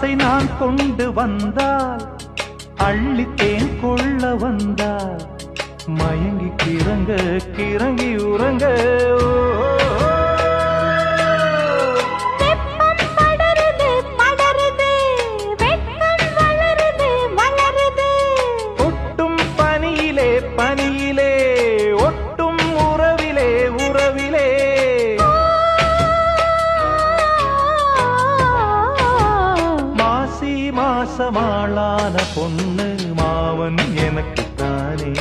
ஆசை நான் கொண்டு வந்தால் அள்ளித்தேன் கொள்ள வந்தால் மயங்கி கிறங்க கிறங்கி உறங்க ஒட்டும் பனியிலே பனியிலே ஒட்டும் உறவிலே உறவிலே மாசி மாசமாளான பொண்ணு மாவன் எனக்குத்தானே